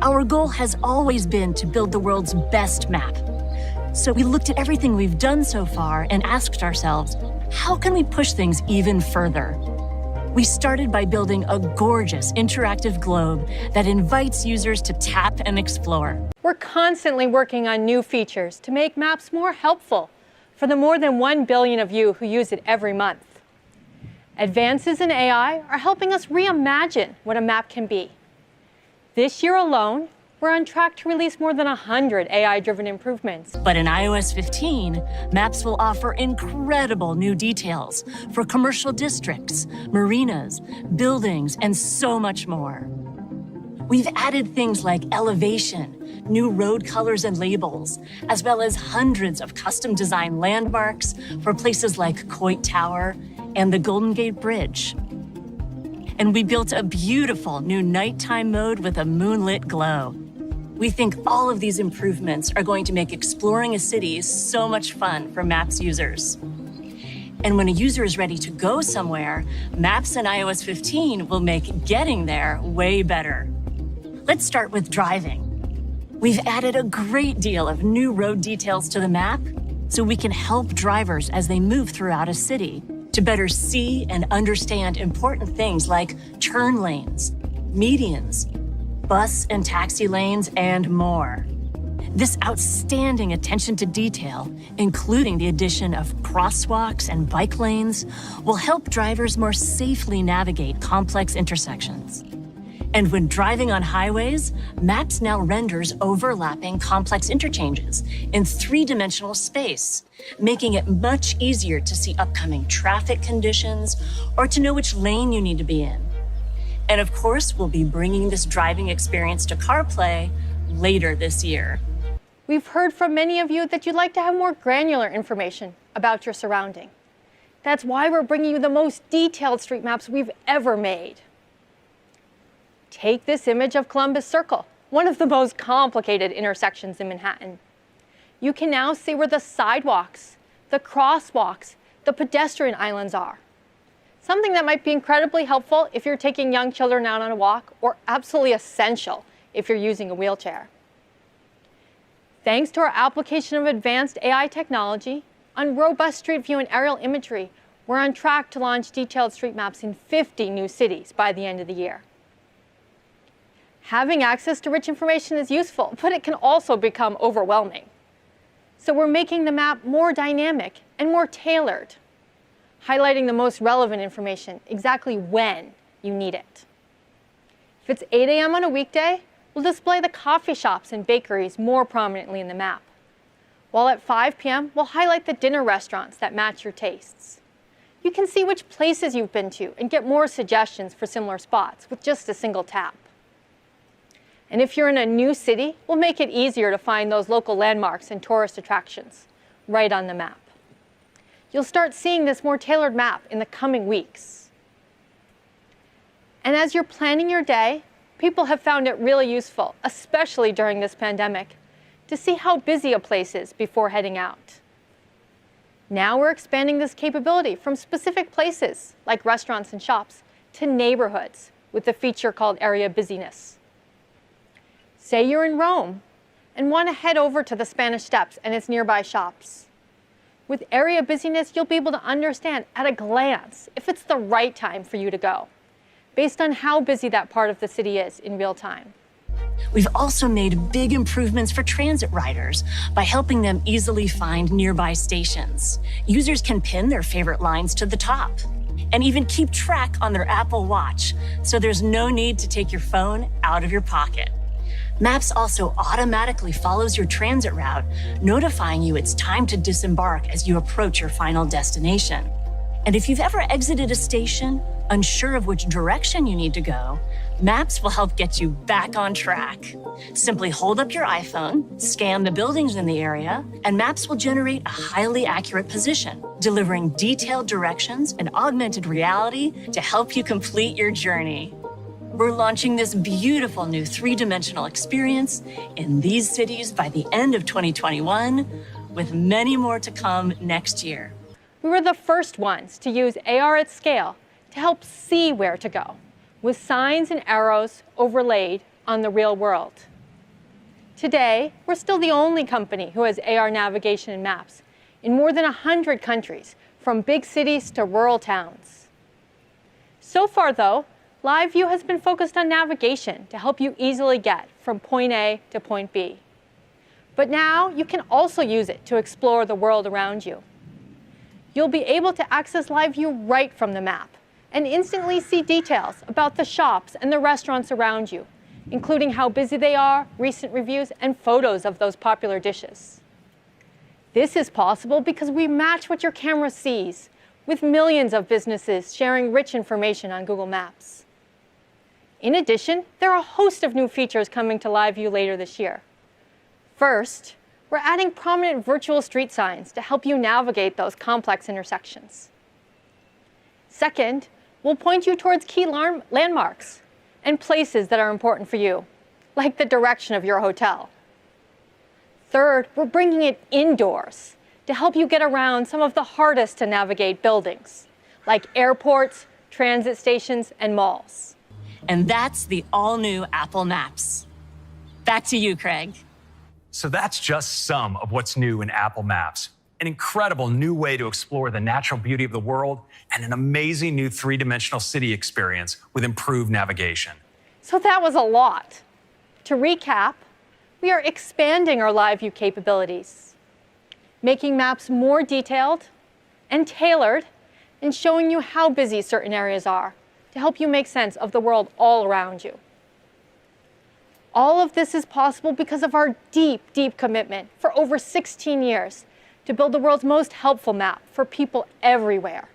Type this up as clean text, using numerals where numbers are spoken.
Our goal has always been to build the world's best map. So we looked at everything we've done so far and asked ourselves, how can we push things even further? We started by building a gorgeous interactive globe that invites users to tap and explore. We're constantly working on new features to make maps more helpful for the more than 1 billion of you who use it every month. Advances in AI are helping us reimagine what a map can be. This year alone, we're on track to release more than 100 AI-driven improvements. But in iOS 15, Maps will offer incredible new details for commercial districts, marinas, buildings, and so much more. We've added things like elevation, new road colors and labels, as well as hundreds of custom-designed landmarks for places like Coit Tower and the Golden Gate Bridge. And we built a beautiful new nighttime mode with a moonlit glow. We think all of these improvements are going to make exploring a city so much fun for Maps users. And when a user is ready to go somewhere, Maps in iOS 15 will make getting there way better. Let's start with driving. We've added a great deal of new road details to the map so we can help drivers as they move throughout a city to better see and understand important things like turn lanes, medians, bus and taxi lanes, and more. This outstanding attention to detail, including the addition of crosswalks and bike lanes, will help drivers more safely navigate complex intersections. And when driving on highways, Maps now renders overlapping complex interchanges in three-dimensional space, making it much easier to see upcoming traffic conditions or to know which lane you need to be in. And of course, we'll be bringing this driving experience to CarPlay later this year. We've heard from many of you that you'd like to have more granular information about your surrounding. That's why we're bringing you the most detailed street maps we've ever made. Take this image of Columbus Circle, one of the most complicated intersections in Manhattan. You can now see where the sidewalks, the crosswalks, the pedestrian islands are. Something that might be incredibly helpful if you're taking young children out on a walk, or absolutely essential if you're using a wheelchair. Thanks to our application of advanced AI technology on robust street view and aerial imagery, we're on track to launch detailed street maps in 50 new cities by the end of the year. Having access to rich information is useful, but it can also become overwhelming. So we're making the map more dynamic and more tailored, highlighting the most relevant information exactly when you need it. If it's 8 a.m. on a weekday, we'll display the coffee shops and bakeries more prominently in the map. While at 5 p.m., we'll highlight the dinner restaurants that match your tastes. You can see which places you've been to and get more suggestions for similar spots with just a single tap. And if you're in a new city, we'll make it easier to find those local landmarks and tourist attractions right on the map. You'll start seeing this more tailored map in the coming weeks. And as you're planning your day, people have found it really useful, especially during this pandemic, to see how busy a place is before heading out. Now we're expanding this capability from specific places, like restaurants and shops, to neighborhoods with a feature called area busyness. Say you're in Rome and want to head over to the Spanish Steps and its nearby shops. With area busyness, you'll be able to understand at a glance if it's the right time for you to go, based on how busy that part of the city is in real time. We've also made big improvements for transit riders by helping them easily find nearby stations. Users can pin their favorite lines to the top and even keep track on their Apple Watch, so there's no need to take your phone out of your pocket. Maps also automatically follows your transit route, notifying you it's time to disembark as you approach your final destination. And if you've ever exited a station, unsure of which direction you need to go, Maps will help get you back on track. Simply hold up your iPhone, scan the buildings in the area, and Maps will generate a highly accurate position, delivering detailed directions and augmented reality to help you complete your journey. We're launching this beautiful new three-dimensional experience in these cities by the end of 2021, with many more to come next year. We were the first ones to use AR at scale to help see where to go, with signs and arrows overlaid on the real world. Today, we're still the only company who has AR navigation and maps in more than 100 countries, from big cities to rural towns. So far, though, Live View has been focused on navigation to help you easily get from point A to point B. But now you can also use it to explore the world around you. You'll be able to access Live View right from the map and instantly see details about the shops and the restaurants around you, including how busy they are, recent reviews, and photos of those popular dishes. This is possible because we match what your camera sees, with millions of businesses sharing rich information on Google Maps. In addition, there are a host of new features coming to Live View later this year. First, we're adding prominent virtual street signs to help you navigate those complex intersections. Second, we'll point you towards key landmarks and places that are important for you, like the direction of your hotel. Third, we're bringing it indoors to help you get around some of the hardest to navigate buildings, like airports, transit stations, and malls. And that's the all-new Apple Maps. Back to you, Craig. So that's just some of what's new in Apple Maps. An incredible new way to explore the natural beauty of the world and an amazing new three-dimensional city experience with improved navigation. So that was a lot. To recap, we are expanding our Live View capabilities, making maps more detailed and tailored, and showing you how busy certain areas are to help you make sense of the world all around you. All of this is possible because of our deep, deep commitment for over 16 years to build the world's most helpful map for people everywhere.